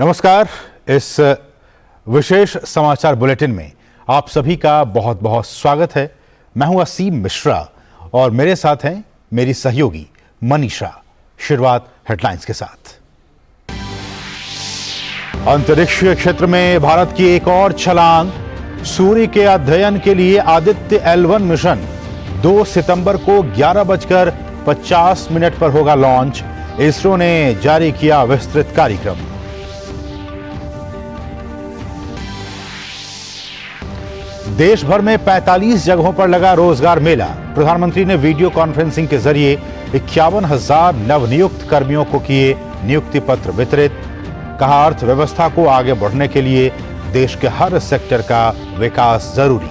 नमस्कार। इस विशेष समाचार बुलेटिन में आप सभी का बहुत बहुत स्वागत है। मैं हूं असीम मिश्रा और मेरे साथ हैं मेरी सहयोगी मनीषा। शुरुआत हेडलाइंस के साथ। अंतरिक्षीय क्षेत्र में भारत की एक और छलांग। सूर्य के अध्ययन के लिए आदित्य L1 मिशन 2 सितंबर को 11:50 पर होगा लॉन्च। इसरो ने जारी किया विस्तृत कार्यक्रम। देश भर में 45 जगहों पर लगा रोजगार मेला। प्रधानमंत्री ने वीडियो कॉन्फ्रेंसिंग के जरिए 51,000 नवनियुक्त कर्मियों को किए नियुक्ति पत्र वितरित। कहा, अर्थव्यवस्था को आगे बढ़ने के लिए देश के हर सेक्टर का विकास जरूरी।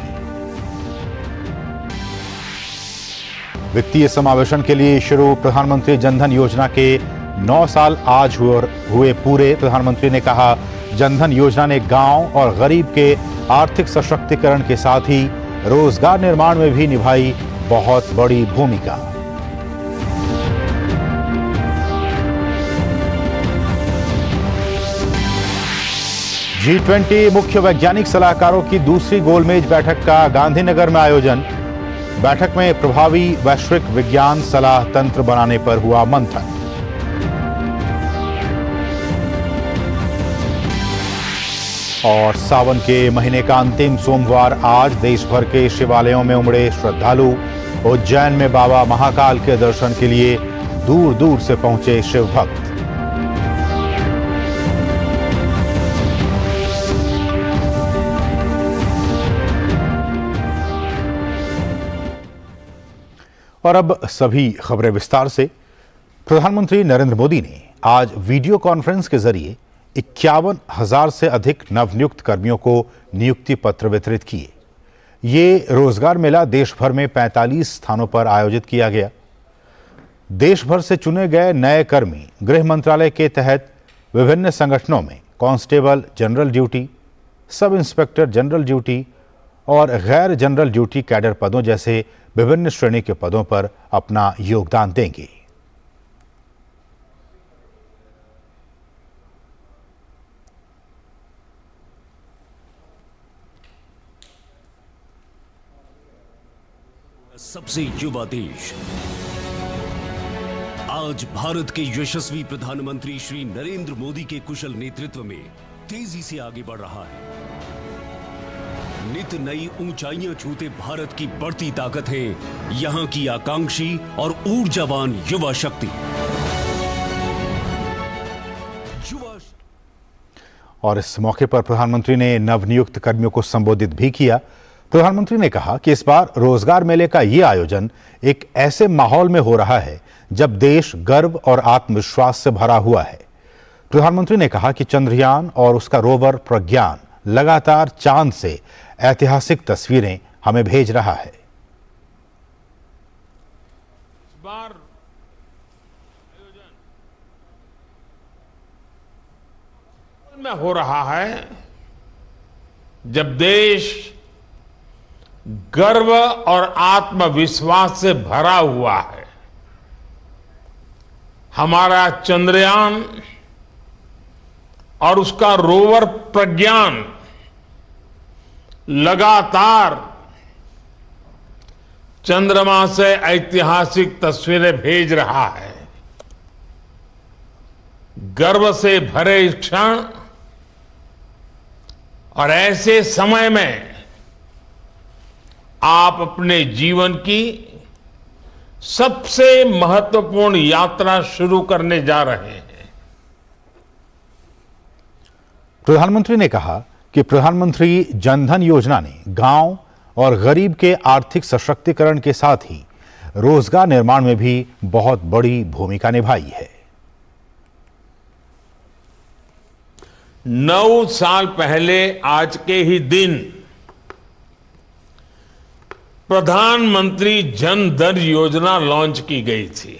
वित्तीय समावेशन के लिए शुरू प्रधानमंत्री जनधन योजना के 9 साल आज हुए पूरे। प्रधानमंत्री ने कहा, जनधन योजना ने गांव और गरीब के आर्थिक सशक्तिकरण के साथ ही रोजगार निर्माण में भी निभाई बहुत बड़ी भूमिका। G20 मुख्य वैज्ञानिक सलाहकारों की दूसरी गोलमेज बैठक का गांधीनगर में आयोजन। बैठक में प्रभावी वैश्विक विज्ञान सलाह तंत्र बनाने पर हुआ मंथन। और सावन के महीने का अंतिम सोमवार आज देश भर के शिवालयों में उमड़े श्रद्धालु। उज्जैन में बाबा महाकाल के दर्शन के लिए दूर दूर से पहुंचे शिव भक्त। और अब सभी खबरें विस्तार से। प्रधानमंत्री नरेंद्र मोदी ने आज वीडियो कॉन्फ्रेंस के जरिए 51,000 से अधिक नवनियुक्त कर्मियों को नियुक्ति पत्र वितरित किए। ये रोजगार मेला देश भर में 45 स्थानों पर आयोजित किया गया। देश भर से चुने गए नए कर्मी गृह मंत्रालय के तहत विभिन्न संगठनों में constable general duty, sub inspector general duty और गैर जनरल ड्यूटी कैडर पदों जैसे विभिन्न श्रेणी के पदों पर अपना योगदान देंगे। सबसे युवा देश आज भारत के यशस्वी प्रधानमंत्री श्री नरेंद्र मोदी के कुशल नेतृत्व में तेजी से आगे बढ़ रहा है। नित नई ऊंचाइयां छूते भारत की बढ़ती ताकत है यहां की आकांक्षी और ऊर्जावान युवा शक्ति। और इस मौके पर प्रधानमंत्री ने नवनियुक्त कर्मियों को संबोधित भी किया। प्रधानमंत्री ने कहा कि इस बार रोजगार मेले का ये आयोजन एक ऐसे माहौल में हो रहा है जब देश गर्व और आत्मविश्वास से भरा हुआ है। प्रधानमंत्री ने कहा कि चंद्रयान और उसका रोवर प्रज्ञान लगातार चांद से ऐतिहासिक तस्वीरें हमें भेज रहा है। इस बार आयोजन में हो रहा है जब देश गर्व और आत्मविश्वास से भरा हुआ है। हमारा चंद्रयान और उसका रोवर प्रज्ञान लगातार चंद्रमा से ऐतिहासिक तस्वीरें भेज रहा है। गर्व से भरे इस क्षण और ऐसे समय में आप अपने जीवन की सबसे महत्वपूर्ण यात्रा शुरू करने जा रहे हैं। प्रधानमंत्री ने कहा कि प्रधानमंत्री जनधन योजना ने गांव और गरीब के आर्थिक सशक्तिकरण के साथ ही रोजगार निर्माण में भी बहुत बड़ी भूमिका निभाई है। 9 साल पहले आज के ही दिन प्रधानमंत्री जन धन योजना लॉन्च की गई थी।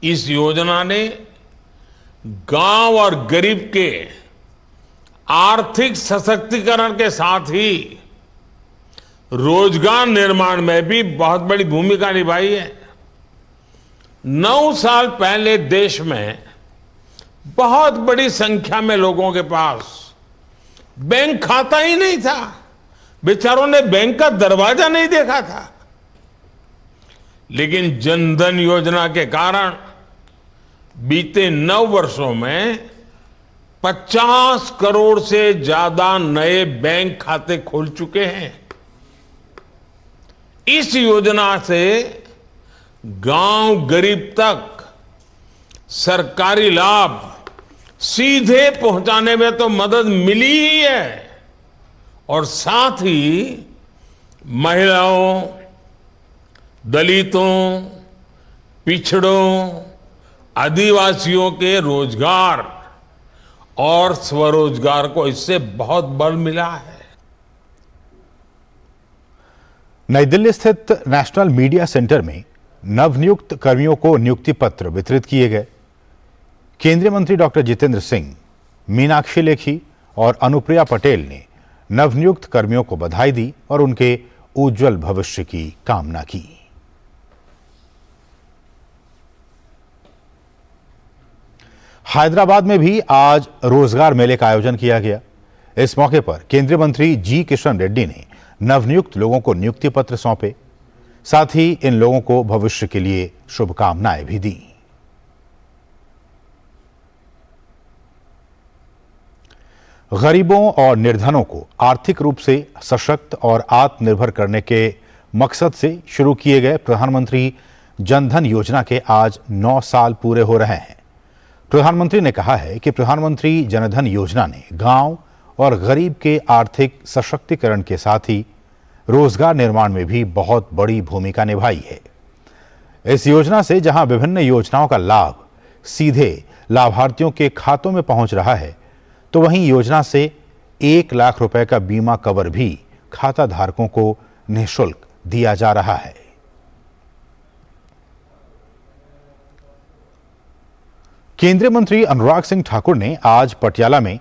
इस योजना ने गांव और गरीब के आर्थिक सशक्तिकरण के साथ ही रोजगार निर्माण में भी बहुत बड़ी भूमिका निभाई है। 9 साल पहले देश में बहुत बड़ी संख्या में लोगों के पास बैंक खाता ही नहीं था, बेचारों ने बैंक का दरवाजा नहीं देखा था। लेकिन जनधन योजना के कारण बीते 9 वर्षों में 50 करोड़ से ज्यादा नए बैंक खाते खोल चुके हैं। इस योजना से गांव गरीब तक सरकारी लाभ सीधे पहुंचाने में तो मदद मिली ही है, और साथ ही महिलाओं, दलितों, पिछड़ों, आदिवासियों के रोजगार और स्वरोजगार को इससे बहुत बल मिला है। नई दिल्ली स्थित नेशनल मीडिया सेंटर में नवनियुक्त कर्मियों को नियुक्ति पत्र वितरित किए गए। केंद्रीय मंत्री डॉक्टर जितेंद्र सिंह, मीनाक्षी लेखी और अनुप्रिया पटेल ने नवनियुक्त कर्मियों को बधाई दी और उनके उज्जवल भविष्य की कामना की। हैदराबाद में भी आज रोजगार मेले का आयोजन किया गया। इस मौके पर केंद्रीय मंत्री जी किशन रेड्डी ने नवनियुक्त लोगों को नियुक्ति पत्र सौंपे। साथ ही इन लोगों को भविष्य के लिए शुभकामनाएं भी दी। गरीबों और निर्धनों को आर्थिक रूप से सशक्त और आत्मनिर्भर करने के मकसद से शुरू किए गए प्रधानमंत्री जनधन योजना के आज 9 साल पूरे हो रहे हैं। प्रधानमंत्री ने कहा है कि प्रधानमंत्री जनधन योजना ने गांव और गरीब के आर्थिक सशक्तिकरण के साथ ही रोजगार निर्माण में भी बहुत बड़ी भूमिका निभाई है। इस योजना से जहां विभिन्न योजनाओं का लाभ सीधे लाभार्थियों के खातों में पहुंच रहा है, तो वहीं योजना से 1 लाख रुपए का बीमा कवर भी खाता धारकों को निःशुल्क दिया जा रहा है। केंद्रीय मंत्री अनुराग सिंह ठाकुर ने आज पटियाला में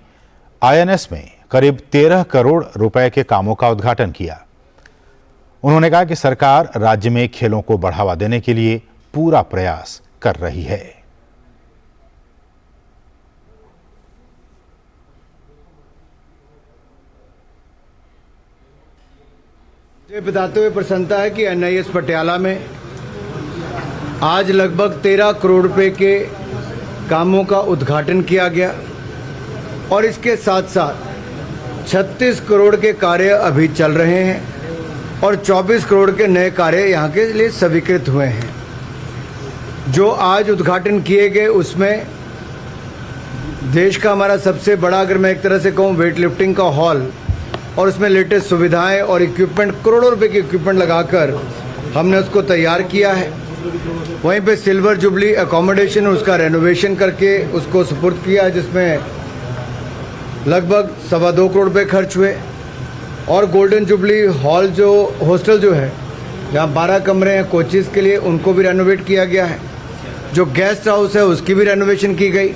आईएनएस में करीब 13 करोड़ रुपए के कामों का उद्घाटन किया। उन्होंने कहा कि सरकार राज्य में खेलों को बढ़ावा देने के लिए पूरा प्रयास कर रही है। ये बताते हुए प्रसन्नता है कि एनआईएस पटियाला में आज लगभग 13 करोड़ रुपए के कामों का उद्घाटन किया गया और इसके साथ साथ 36 करोड़ के कार्य अभी चल रहे हैं और 24 करोड़ के नए कार्य यहाँ के लिए स्वीकृत हुए हैं। जो आज उद्घाटन किए गए उसमें देश का हमारा सबसे बड़ा, अगर मैं एक तरह से कहूँ, वेट लिफ्टिंग का हॉल और उसमें लेटेस्ट सुविधाएं और इक्विपमेंट, करोड़ों रुपए के इक्विपमेंट लगाकर हमने उसको तैयार किया है। वहीं पे सिल्वर जुबली एकोमोडेशन, उसका रेनोवेशन करके उसको सुपुर्द किया, जिसमें लगभग 2.25 करोड़ रुपए खर्च हुए। और गोल्डन जुबली हॉल जो हॉस्टल जो है, जहाँ 12 कमरे हैं कोचेज़ के लिए, उनको भी रेनोवेट किया गया है। जो गेस्ट हाउस है उसकी भी रेनोवेशन की गई।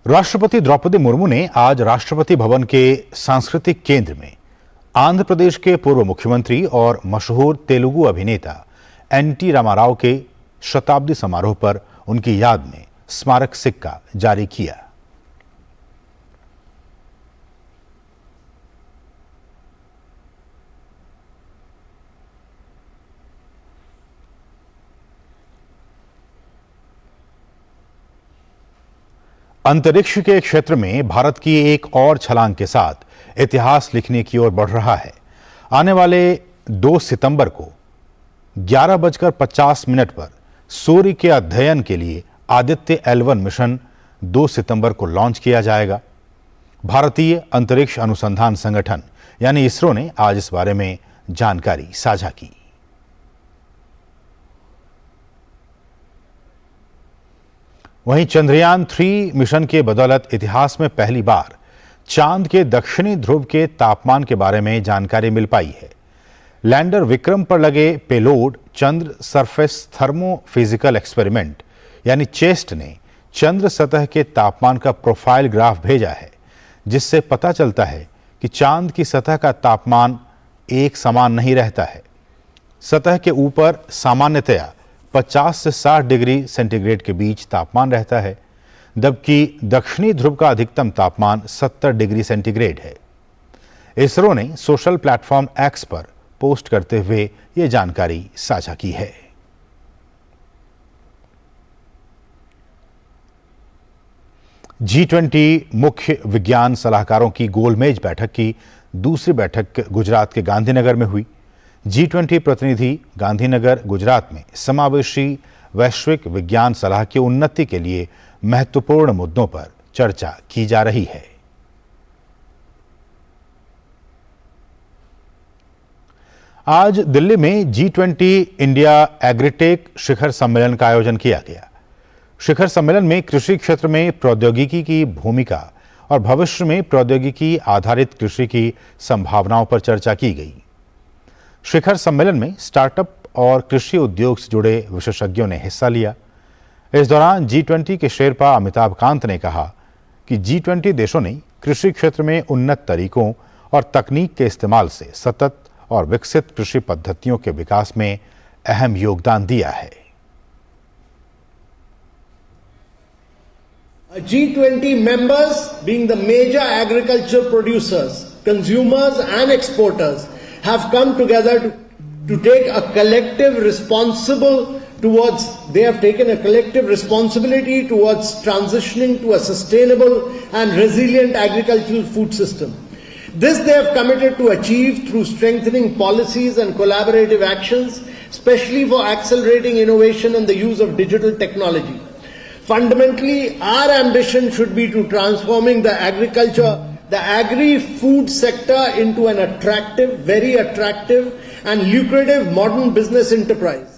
राष्ट्रपति द्रौपदी मुर्मू ने आज राष्ट्रपति भवन के सांस्कृतिक केंद्र में आंध्र प्रदेश के पूर्व मुख्यमंत्री और मशहूर तेलुगु अभिनेता एनटी रामाराव के शताब्दी समारोह पर उनकी याद में स्मारक सिक्का जारी किया। अंतरिक्ष के क्षेत्र में भारत की एक और छलांग के साथ इतिहास लिखने की ओर बढ़ रहा है। आने वाले 2 सितंबर को 11:50 पर सूर्य के अध्ययन के लिए आदित्य L1 मिशन 2 सितंबर को लॉन्च किया जाएगा। भारतीय अंतरिक्ष अनुसंधान संगठन यानी इसरो ने आज इस बारे में जानकारी साझा की। वहीं चंद्रयान 3 मिशन के बदौलत इतिहास में पहली बार चांद के दक्षिणी ध्रुव के तापमान के बारे में जानकारी मिल पाई है। लैंडर विक्रम पर लगे पेलोड चंद्र सरफेस थर्मो फिजिकल एक्सपेरिमेंट यानी चेस्ट ने चंद्र सतह के तापमान का प्रोफाइल ग्राफ भेजा है, जिससे पता चलता है कि चांद की सतह का तापमान एक समान नहीं रहता है। सतह के ऊपर सामान्यतया 50 से 60 डिग्री सेंटीग्रेड के बीच तापमान रहता है, जबकि दक्षिणी ध्रुव का अधिकतम तापमान 70 डिग्री सेंटीग्रेड है। इसरो ने सोशल प्लेटफॉर्म एक्स पर पोस्ट करते हुए ये जानकारी साझा की है। G20 मुख्य विज्ञान सलाहकारों की गोलमेज बैठक की दूसरी बैठक गुजरात के गांधीनगर में हुई। G20 प्रतिनिधि गांधीनगर गुजरात में समावेशी वैश्विक विज्ञान सलाह की उन्नति के लिए महत्वपूर्ण मुद्दों पर चर्चा की जा रही है। आज दिल्ली में G20 इंडिया एग्रीटेक शिखर सम्मेलन का आयोजन किया गया। शिखर सम्मेलन में कृषि क्षेत्र में प्रौद्योगिकी की भूमिका और भविष्य में प्रौद्योगिकी आधारित कृषि की संभावनाओं पर चर्चा की गई। शिखर सम्मेलन में स्टार्टअप और कृषि उद्योग से जुड़े विशेषज्ञों ने हिस्सा लिया। इस दौरान G20 के शेरपा अमिताभ कांत ने कहा कि G20 देशों ने कृषि क्षेत्र में उन्नत तरीकों और तकनीक के इस्तेमाल से सतत और विकसित कृषि पद्धतियों के विकास में अहम योगदान दिया है। G20 members, being the major agriculture producers, consumers and exporters, have come together to take a collective responsibility towards transitioning to a sustainable and resilient agricultural food system. This they have committed to achieve through strengthening policies and collaborative actions, especially for accelerating innovation and the use of digital technology. Fundamentally, our ambition should be to transforming the agri-food sector into an attractive, very attractive and lucrative modern business enterprise.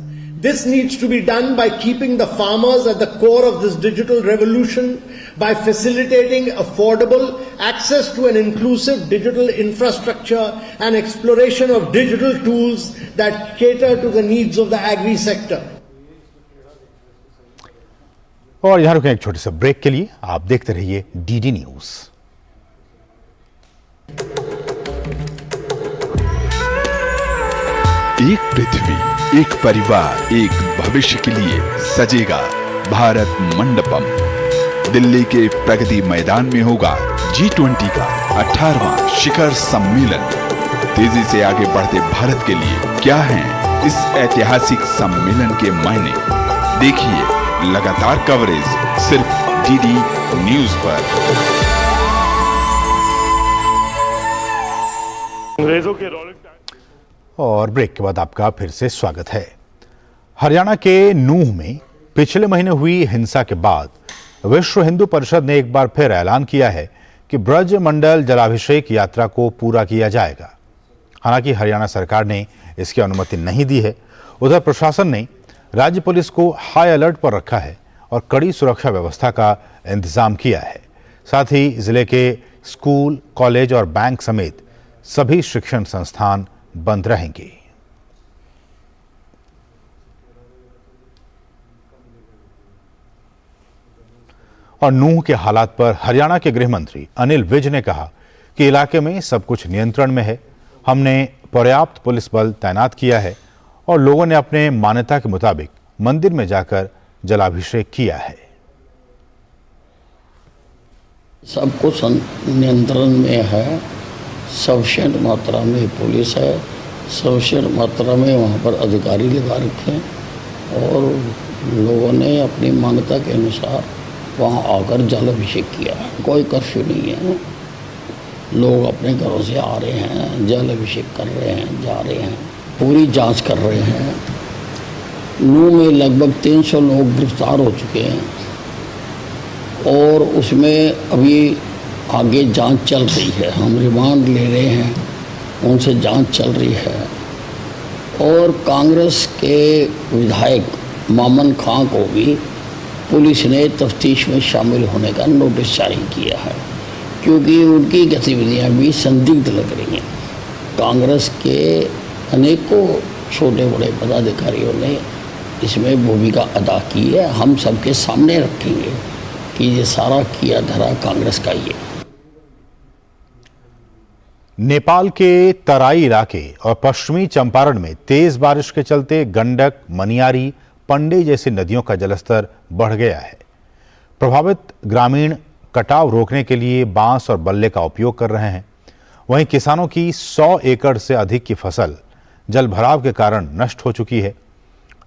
This needs to be done by keeping the farmers at the core of this digital revolution, by facilitating affordable access to an inclusive digital infrastructure and exploration of digital tools that cater to the needs of the agri sector. और यहां रुकें एक छोटे से break के लिए। आप देखते रहिए डीडी न्यूज। एक पृथ्वी, एक परिवार, एक भविष्य के लिए सजेगा भारत मंडपम। दिल्ली के प्रगति मैदान में होगा G20 का 18वां शिखर सम्मेलन। तेजी से आगे बढ़ते भारत के लिए क्या हैं इस ऐतिहासिक सम्मेलन के मायने? देखिए लगातार कवरेज सिर्फ डीडी न्यूज पर। और ब्रेक के बाद आपका फिर से स्वागत है। हरियाणा के नूंह में पिछले महीने हुई हिंसा के बाद विश्व हिंदू परिषद ने एक बार फिर ऐलान किया है कि ब्रज मंडल जलाभिषेक यात्रा को पूरा किया जाएगा। हालांकि हरियाणा सरकार ने इसकी अनुमति नहीं दी है। उधर प्रशासन ने राज्य पुलिस को हाई अलर्ट पर रखा है और कड़ी सुरक्षा व्यवस्था का इंतजाम किया है। साथ ही जिले के स्कूल, कॉलेज और बैंक समेत सभी शिक्षण संस्थान बंद रहेंगे। और नूंह के हालात पर हरियाणा के गृह मंत्री अनिल विज ने कहा कि इलाके में सब कुछ नियंत्रण में है। हमने पर्याप्त पुलिस बल तैनात किया है और लोगों ने अपने मान्यता के मुताबिक मंदिर में जाकर जलाभिषेक किया है। सब कुछ नियंत्रण में है। सफिशिएंट मात्रा में पुलिस है, सफिशिएंट मात्रा में वहाँ पर अधिकारी लगा रखे हैं और लोगों ने अपनी मान्यता के अनुसार वहाँ आकर जलाभिषेक किया है। कोई कर्फ्यू नहीं है। लोग अपने घरों से आ रहे हैं, जलाभिषेक कर रहे हैं, जा रहे हैं, पूरी जांच कर रहे हैं। नूंह में लगभग 300 लोग गिरफ्तार हो चुके हैं और उसमें अभी आगे जांच चल रही है। हम रिमांड ले रहे हैं, उनसे जांच चल रही है। और कांग्रेस के विधायक मामन खां को भी पुलिस ने तफ्तीश में शामिल होने का नोटिस जारी किया है, क्योंकि उनकी गतिविधियां भी संदिग्ध लग रही हैं। कांग्रेस के अनेकों छोटे बड़े पदाधिकारियों ने इसमें भूमिका अदा की है। हम सबके सामने रखेंगे कि ये सारा किया धरा कांग्रेस का ही है। नेपाल के तराई इलाके और पश्चिमी चंपारण में तेज बारिश के चलते गंडक, मनियारी, पंडे जैसी नदियों का जलस्तर बढ़ गया है। प्रभावित ग्रामीण कटाव रोकने के लिए बांस और बल्ले का उपयोग कर रहे हैं। वहीं किसानों की 100 एकड़ से अधिक की फसल जलभराव के कारण नष्ट हो चुकी है।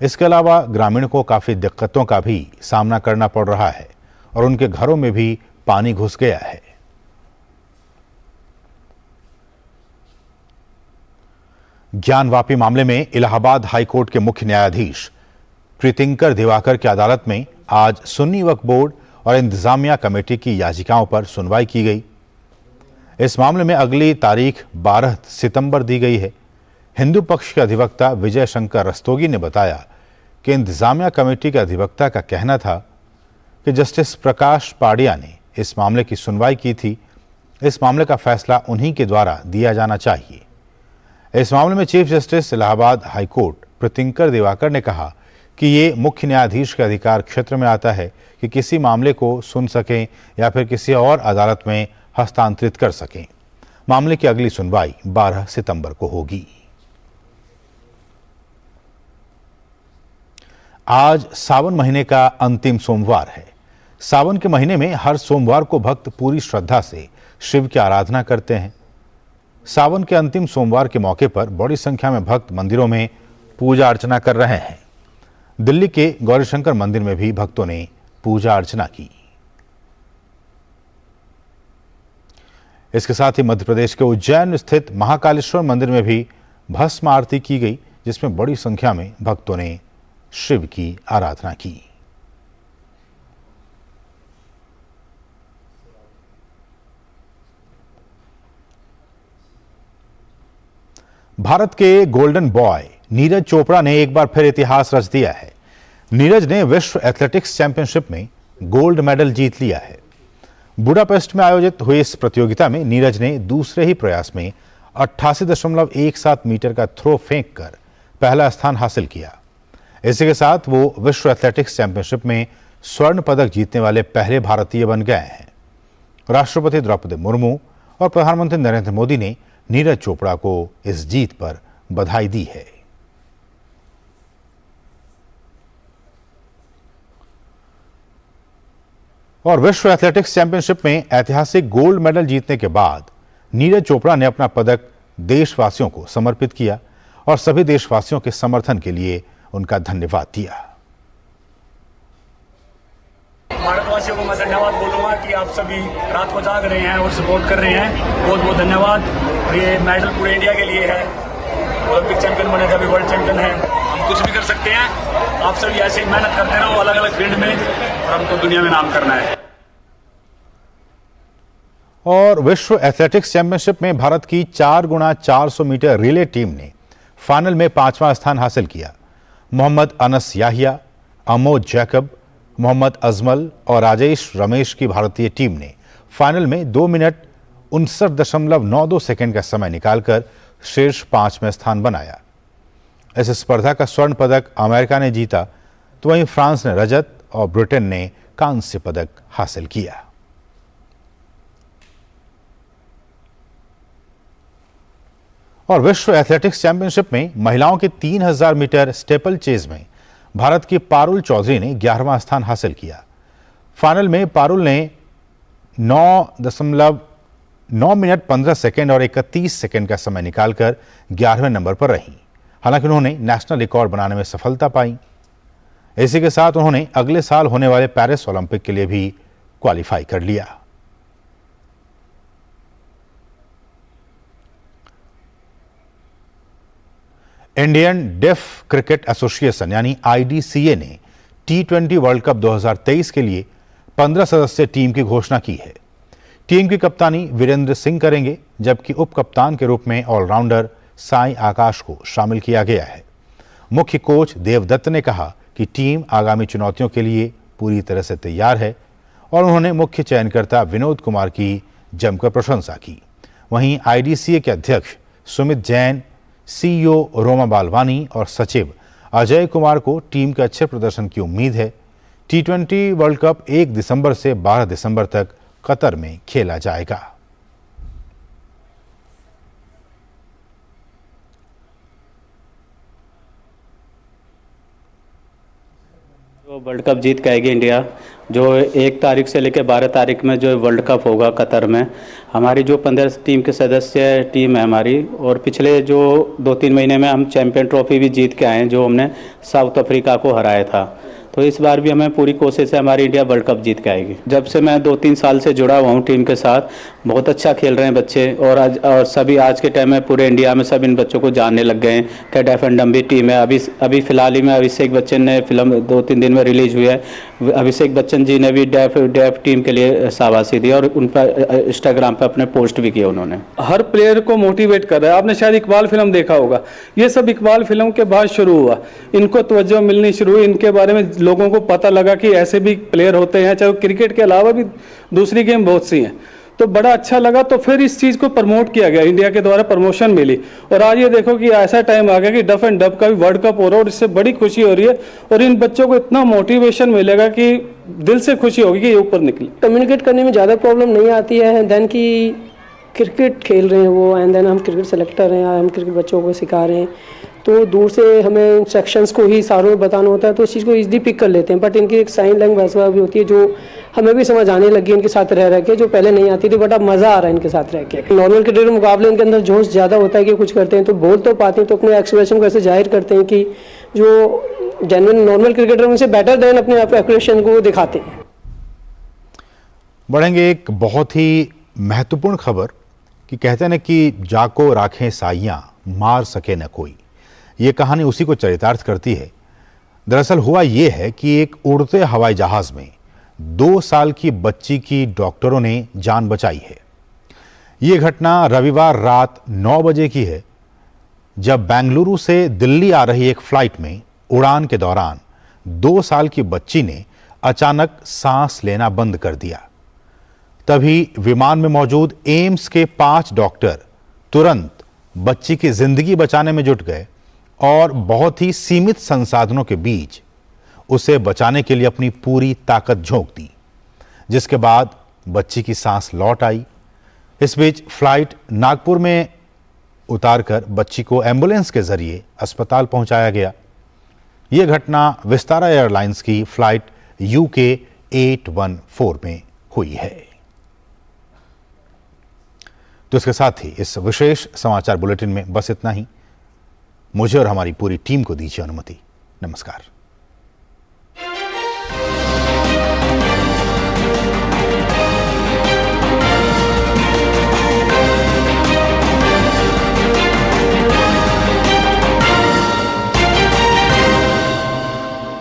इसके अलावा ग्रामीणों को काफी दिक्कतों का भी सामना करना पड़ रहा है और उनके घरों में भी पानी घुस गया है। ज्ञानवापी मामले में इलाहाबाद हाईकोर्ट के मुख्य न्यायाधीश प्रीतिंकर दिवाकर की अदालत में आज सुन्नी वक्फ बोर्ड और इंतजामिया कमेटी की याचिकाओं पर सुनवाई की गई। इस मामले में अगली तारीख 12 सितंबर दी गई है। हिंदू पक्ष के अधिवक्ता विजय शंकर रस्तोगी ने बताया कि इंतजामिया कमेटी के अधिवक्ता का कहना था कि जस्टिस प्रकाश पाडिया ने इस मामले की सुनवाई की थी। इस मामले का फैसला उन्हीं के द्वारा दिया जाना चाहिए। इस मामले में chief justice Allahabad high court Pritinkar Diwakar ने कहा कि ये मुख्य न्यायाधीश के अधिकार क्षेत्र में आता है कि किसी मामले को सुन सकें या फिर किसी और अदालत में हस्तांतरित कर सकें। मामले की अगली सुनवाई 12 सितंबर को होगी। आज सावन महीने का अंतिम सोमवार है। सावन के महीने में हर सोमवार को भक्त पूरी श्रद्धा से शिव की आराधना करते हैं। सावन के अंतिम सोमवार के मौके पर बड़ी संख्या में भक्त मंदिरों में पूजा अर्चना कर रहे हैं। दिल्ली के गौरीशंकर मंदिर में भी भक्तों ने पूजा अर्चना की। इसके साथ ही मध्य प्रदेश के उज्जैन स्थित महाकालेश्वर मंदिर में भी भस्म आरती की गई, जिसमें बड़ी संख्या में भक्तों ने शिव की आराधना की। भारत के गोल्डन बॉय नीरज चोपड़ा ने एक बार फिर इतिहास रच दिया है। नीरज ने विश्व एथलेटिक्स चैंपियनशिप में गोल्ड मेडल जीत लिया है। बुडापेस्ट में आयोजित हुई इस प्रतियोगिता में नीरज ने दूसरे ही प्रयास में 88.17 मीटर का थ्रो फेंक कर पहला स्थान हासिल किया। इसी के साथ वो विश्व एथलेटिक्स चैंपियनशिप में स्वर्ण पदक जीतने वाले पहले भारतीय बन गए हैं। राष्ट्रपति द्रौपदी मुर्मू और प्रधानमंत्री नरेंद्र मोदी ने नीरज चोपड़ा को इस जीत पर बधाई दी है। और विश्व एथलेटिक्स चैंपियनशिप में ऐतिहासिक गोल्ड मेडल जीतने के बाद नीरज चोपड़ा ने अपना पदक देशवासियों को समर्पित किया और सभी देशवासियों के समर्थन के लिए उनका धन्यवाद दिया। भारतवासियों को मैं धन्यवाद बोलूंगा कि आप सभी रात को जाग रहे हैं और सपोर्ट कर रहे हैं। बहुत बहुत धन्यवाद। ये मेडल पूरे इंडिया के लिए है। ओलंपिक चैंपियन बने थे, अभी वर्ल्ड चैंपियन है। हम कुछ भी कर सकते हैं। आप सभी ऐसे ही मेहनत करते रहो अलग अलग फील्ड में, और हमको दुनिया में नाम करना है। और विश्व एथलेटिक्स चैंपियनशिप में भारत की 4x400 मीटर रिले टीम ने फाइनल में 5वां स्थान हासिल किया। मोहम्मद अनस याहिया, अमोद जैकब, मोहम्मद अजमल और राजेश रमेश की भारतीय टीम ने फाइनल में 2 मिनट 59.92 सेकंड का समय निकालकर शीर्ष 5 में स्थान बनाया। इस स्पर्धा का स्वर्ण पदक अमेरिका ने जीता, तो वहीं फ्रांस ने रजत और ब्रिटेन ने कांस्य पदक हासिल किया। और विश्व एथलेटिक्स चैंपियनशिप में महिलाओं के 3000 मीटर स्टेपल चेज में भारत की पारुल चौधरी ने 11वां स्थान हासिल किया। फाइनल में पारुल ने 9 मिनट 15 सेकंड और 31 सेकंड का समय निकालकर 11वें नंबर पर रहीं। हालांकि उन्होंने नेशनल रिकॉर्ड बनाने में सफलता पाई। इसी के साथ उन्होंने अगले साल होने वाले पेरिस ओलंपिक के लिए भी क्वालिफाई कर लिया। इंडियन डेफ क्रिकेट एसोसिएशन यानी आईडीसीए ने T20 वर्ल्ड कप 2023 के लिए 15 सदस्यीय टीम की घोषणा की है। टीम की कप्तानी वीरेंद्र सिंह करेंगे, जबकि उप कप्तान के रूप में ऑलराउंडर साई आकाश को शामिल किया गया है। मुख्य कोच देवदत्त ने कहा कि टीम आगामी चुनौतियों के लिए पूरी तरह से तैयार है और उन्होंने मुख्य चयनकर्ता विनोद कुमार की जमकर प्रशंसा की। वहीं आईडीसीए के अध्यक्ष सुमित जैन, सीईओ रोमा बालवानी और सचिव अजय कुमार को टीम के अच्छे प्रदर्शन की उम्मीद है। T20 वर्ल्ड कप 1 दिसंबर से 12 दिसंबर तक कतर में खेला जाएगा। वर्ल्ड कप जीत के आएगी इंडिया। जो 1 तारीख से लेकर 12 तारीख में जो वर्ल्ड कप होगा कतर में, हमारी जो 15 टीम के सदस्य टीम है हमारी, और पिछले जो 2-3 महीने में हम चैंपियन ट्रॉफी भी जीत के आए हैं, जो हमने साउथ अफ्रीका को हराया था। तो इस बार भी हमें पूरी कोशिश है, हमारी इंडिया वर्ल्ड कप जीत के आएगी। जब से मैं 2-3 साल से जुड़ा हुआ हूँ टीम के साथ, बहुत अच्छा खेल रहे हैं बच्चे, और सभी आज के टाइम में पूरे इंडिया में सब इन बच्चों को जानने लग गए हैं कि डेफ एंड डम्ब भी टीम है। अभी फिलहाल ही में अभिषेक बच्चन ने फिल्म 2-3 दिन में रिलीज हुई है। अभिषेक बच्चन जी ने भी डेफ टीम के लिए शाबाशी दी और उन पर इंस्टाग्राम पर अपने पोस्ट भी किए उन्होंने। हर प्लेयर को मोटिवेट कर रहा है। आपने शायद इकबाल फिल्म देखा होगा, ये सब इकबाल फिल्म के बाद शुरू हुआ, इनको तवज्जो मिलनी शुरू हुई, इनके बारे में लोगों को पता लगा कि ऐसे भी प्लेयर होते हैं, चाहे क्रिकेट के अलावा भी दूसरी गेम बहुत सी हैं। तो बड़ा अच्छा लगा, तो फिर इस चीज़ को प्रमोट किया गया, इंडिया के द्वारा प्रमोशन मिली, और आज ये देखो कि ऐसा टाइम आ गया कि डफ एंड डब का भी वर्ल्ड कप हो रहा है, और इससे बड़ी खुशी हो रही है, और इन बच्चों को इतना मोटिवेशन मिलेगा कि दिल से खुशी होगी कि ये ऊपर निकले। कम्युनिकेट करने में ज़्यादा प्रॉब्लम नहीं आती है, देन कि क्रिकेट खेल रहे हैं वो, एंड देन हम क्रिकेट सेलेक्टर हैं, हम क्रिकेट बच्चों को सिखा रहे हैं, तो दूर से हमें इंस्ट्रक्शंस को ही सारों में बताना होता है, तो इस चीज़ को ईजिली पिक कर लेते हैं। बट इनकी एक साइन लैंग्वेज भी होती है जो हमें भी समझ आने लगी इनके साथ रह के, जो पहले नहीं आती थी, बट अब मज़ा आ रहा है इनके साथ रह के। नॉर्मल क्रिकेट के मुकाबले इनके अंदर जोश ज़्यादा होता है कि कुछ करते हैं तो बोल तो पाते हैं, तो अपने एक्सप्रेशन को ऐसे जाहिर करते हैं कि जो जेन्युइन नॉर्मल क्रिकेटर उनसे बेटर देन अपने एक्सप्रेशन को दिखाते हैं। बढ़ेंगे एक बहुत ही महत्वपूर्ण खबर कि कहते हैं ना कि जाको राखें साइयां मार सके न कोई। ये कहानी उसी को चरितार्थ करती है। दरअसल हुआ ये है कि एक उड़ते हवाई जहाज में 2 साल की बच्ची की डॉक्टरों ने जान बचाई है। ये घटना रविवार रात 9 बजे की है, जब बेंगलुरु से दिल्ली आ रही एक फ्लाइट में उड़ान के दौरान 2 साल की बच्ची ने अचानक सांस लेना बंद कर दिया। तभी विमान में मौजूद एम्स के 5 डॉक्टर तुरंत बच्ची की जिंदगी बचाने में जुट गए और बहुत ही सीमित संसाधनों के बीच उसे बचाने के लिए अपनी पूरी ताकत झोंक दी, जिसके बाद बच्ची की सांस लौट आई। इस बीच फ्लाइट नागपुर में उतारकर बच्ची को एम्बुलेंस के जरिए अस्पताल पहुंचाया गया। यह घटना विस्तारा एयरलाइंस की फ्लाइट UK 814 में हुई है। तो इसके साथ ही इस विशेष समाचार बुलेटिन में बस इतना ही। मुझे और हमारी पूरी टीम को दीजिए अनुमति। नमस्कार।